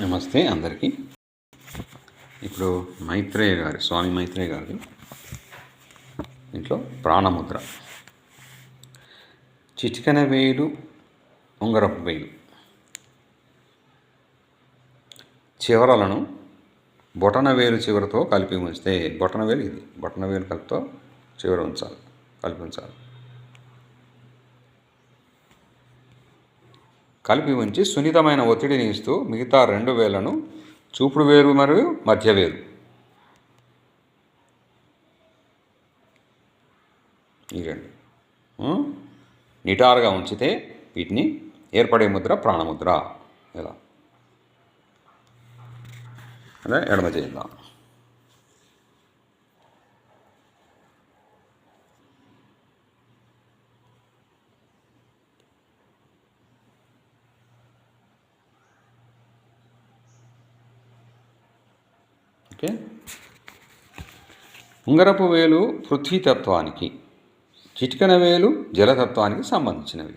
నమస్తే అందరికీ. ఇప్పుడు స్వామి మైత్రేయ గారి ఇంట్లో ప్రాణముద్ర. చిటికెన వేలు ఉంగరపు వేలు చివరలను బొటన వేలు చివరితో కలిపి ఉంచితే, బొటన వేలు కలిపితో చివర కలిపి ఉంచాలి. కలిపి ఉంచి సున్నితమైన ఒత్తిడిని ఇస్తూ మిగతా 2 వేళ్లను చూపుడు వేలు మరియు మధ్య వేలు ఈ 2 నిటారుగా ఉంచితే వీటిని ఏర్పడే ముద్ర ప్రాణముద్ర. ఎలా అదే ఎడమ చేద్దాం. ఓకే. ఉంగరపు వేలు పృథ్వీతత్వానికి, చిటికెన వేలు జలతత్వానికి సంబంధించినవి.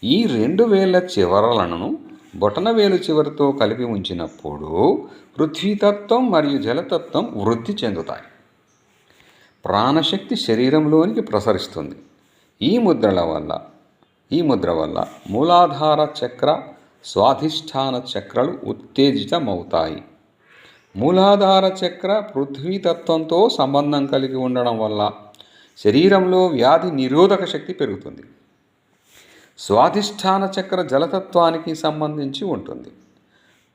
ఈ 2 వేళ్ల చివరలను బొటన వేలు చివరితో కలిపి ఉంచినప్పుడు పృథ్వీతత్వం మరియు జలతత్వం వృద్ధి చెందుతాయి. ప్రాణశక్తి శరీరంలోనికి ప్రసరిస్తుంది. ఈ ముద్ర వల్ల మూలాధార చక్ర, స్వాధిష్టాన చక్రాలు ఉత్తేజితమవుతాయి. మూలాధార చక్ర పృథ్వీతత్వంతో సంబంధం కలిగి ఉండడం వల్ల శరీరంలో వ్యాధి నిరోధక శక్తి పెరుగుతుంది. స్వాధిష్టాన చక్ర జలతత్వానికి సంబంధించి ఉంటుంది.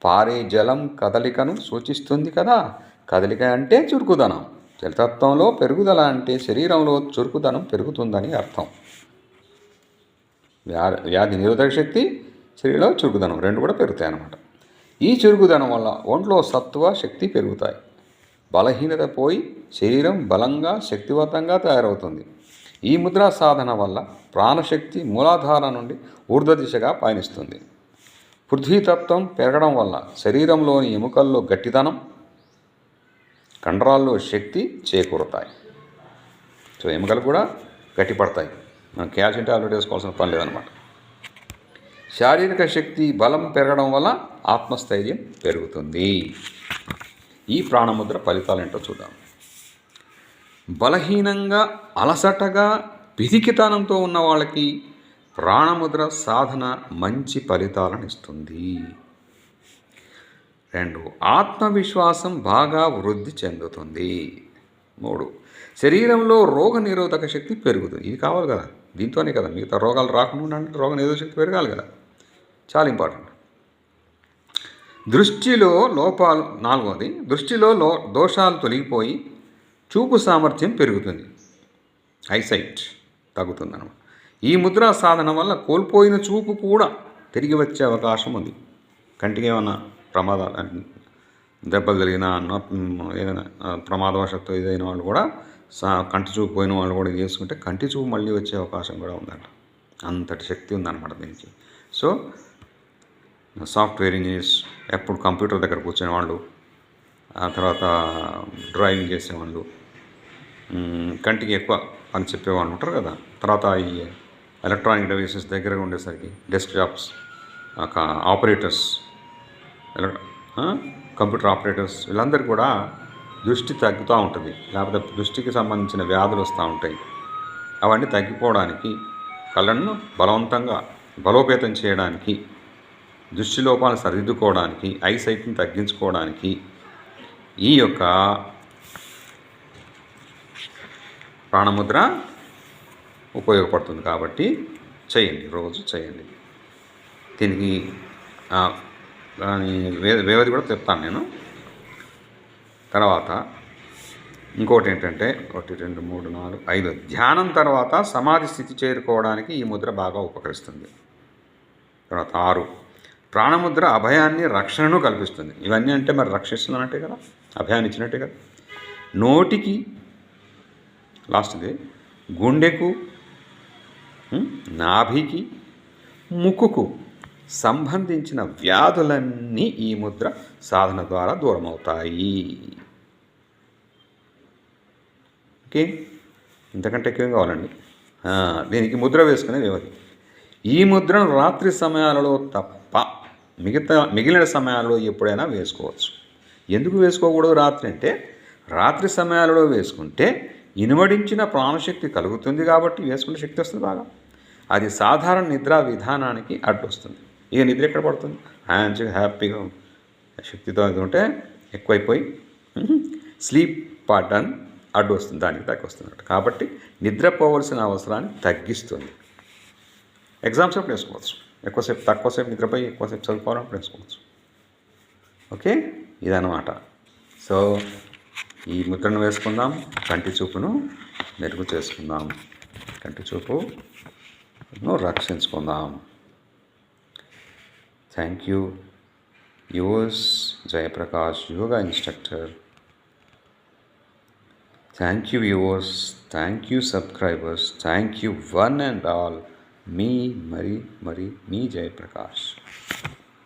పారే జలం కదలికను సూచిస్తుంది కదా. కదలిక అంటే చురుకుదనం. జలతత్వంలో పెరుగుదల అంటే శరీరంలో చురుకుదనం పెరుగుతుందని అర్థం. వ్యాధి నిరోధక శక్తి, శరీరంలో చురుకుదనం 2 కూడా పెరుగుతాయి అన్నమాట. ఈ చురుకుదనం వల్ల ఒంట్లో సత్వ, శక్తి పెరుగుతాయి. బలహీనత పోయి శరీరం బలంగా, శక్తివంతంగా తయారవుతుంది. ఈ ముద్రా సాధన వల్ల ప్రాణశక్తి మూలాధార నుండి ఊర్ధ్వ దిశగా పయనిస్తుంది. పృథ్వీతత్వం పెరగడం వల్ల శరీరంలోని ఎముకల్లో గట్టిదనం, కండరాల్లో శక్తి చేకూరుతాయి. సో ఎముకలు కూడా గట్టిపడతాయి. మనం కాల్షియం టాబ్లెట్ వేసుకోవాల్సిన పని లేదనమాట. శారీరక శక్తి, బలం పెరగడం వల్ల ఆత్మస్థైర్యం పెరుగుతుంది. ఈ ప్రాణముద్ర ఫలితాలు ఏంటో చూద్దాం. బలహీనంగా, అలసటగా, పిదికితనంతో ఉన్న వాళ్ళకి ప్రాణముద్ర సాధన మంచి ఫలితాలను ఇస్తుంది. 2 ఆత్మవిశ్వాసం బాగా వృద్ధి చెందుతుంది. 3 శరీరంలో రోగ నిరోధక శక్తి పెరుగుతుంది. ఇది కావాలి కదా, దీంతోనే కదా మిగతా రోగాలు రాకుండా అంటే రోగ నిరోధక శక్తి పెరగాలి కదా, చాలా ఇంపార్టెంట్. దృష్టిలో లోపాలు 4వది దృష్టిలో దోషాలు తొలగిపోయి చూపు సామర్థ్యం పెరుగుతుంది. ఐసైట్ తగ్గుతుందన్నమాట. ఈ ముద్రా సాధన వల్ల కోల్పోయిన చూపు కూడా తిరిగి వచ్చే అవకాశం ఉంది. కంటికి ఏమైనా ప్రమాదాలు, దెబ్బలు జరిగినా, ఏదైనా ప్రమాదవశత్తు ఏదైన వాళ్ళు కూడా కంటి చూపు పోయిన వాళ్ళు కూడా చేసుకుంటే కంటి చూపు మళ్ళీ వచ్చే అవకాశం కూడా ఉందంట. అంతటి శక్తి ఉందన్నమాట దీనికి. సో సాఫ్ట్వేర్ ఇంజనీర్స్, ఎప్పుడు కంప్యూటర్ దగ్గర కూర్చునే వాళ్ళు, ఆ తర్వాత డ్రైవింగ్ చేసేవాళ్ళు, కంటికి ఎక్కువ పని చెప్పేవాళ్ళు ఉంటారు కదా. తర్వాత ఈ ఎలక్ట్రానిక్ డివైసెస్ దగ్గరగా ఉండేసరికి desk jobs, operators, computer operators, వీళ్ళందరికీ కూడా దృష్టి తగ్గుతూ ఉంటుంది. లేకపోతే దృష్టికి సంబంధించిన వ్యాధులు వస్తూ ఉంటాయి. అవన్నీ తగ్గిపోవడానికి, కళ్ళను బలోపేతం చేయడానికి, దృష్టి లోపాలను సరిదిద్దుకోవడానికి, ఐసైట్ని తగ్గించుకోవడానికి ఈ యొక్క ప్రాణముద్ర ఉపయోగపడుతుంది. కాబట్టి రోజు చేయండి. దీనికి వ్యవధి కూడా చెప్తాను నేను. తర్వాత ఇంకోటి ఏంటంటే 1 2 3 4 5 ధ్యానం తర్వాత సమాధి స్థితి చేరుకోవడానికి ఈ ముద్ర బాగా ఉపకరిస్తుంది. తర్వాత 6 ప్రాణముద్ర అభయాన్ని, రక్షణను కల్పిస్తుంది. ఇవన్నీ అంటే మరి రక్షిస్తున్నట్టే కదా, అభయాన్ని ఇచ్చినట్టే కదా. నోటికి, లాస్ట్ది గుండెకు, నాభికి, ముక్కుకు సంబంధించిన వ్యాధులన్నీ ఈ ముద్ర సాధన ద్వారా దూరమవుతాయి. ఓకే, ఇంతకంటే ఎక్కువ కావాలండి. దీనికి ముద్ర వేసుకునే వ్యవధి. ఈ ముద్రను రాత్రి సమయాలలో తప్ప మిగిలిన సమయాల్లో ఎప్పుడైనా వేసుకోవచ్చు. ఎందుకు వేసుకోకూడదు రాత్రి అంటే, రాత్రి సమయాలలో వేసుకుంటే ఇనుమడించిన ప్రాణశక్తి కలుగుతుంది కాబట్టి వేసుకునే శక్తి వస్తుంది బాగా. అది సాధారణ నిద్రా విధానానికి అడ్డొస్తుంది. ఇక నిద్ర ఎక్కడ పడుతుంది? మంచిగా హ్యాపీగా శక్తితో అది ఉంటే ఎక్కువైపోయి స్లీప్ పాటర్న్ అడ్డు వస్తుంది, దానికి తగ్గిస్తున్నట్టు. కాబట్టి నిద్రపోవలసిన అవసరాన్ని తగ్గిస్తుంది. ఎగ్జామ్స్ అప్పుడు వేసుకోవచ్చు. తక్కువసేపు నిద్రపోయి ఎక్కువసేపు చదువుకోవాలన్నప్పుడు వేసుకోవచ్చు. ఓకే, ఇదన్నమాట. సో ఈ ముద్రను వేసుకుందాం, కంటి చూపును మెరుగు చేసుకుందాం, కంటి చూపును రక్షించుకుందాం. Thank you. Yours Jayaprakash, yoga instructor. Thank you viewers, thank you subscribers, thank you one and all. మీ జయప్రకాష్.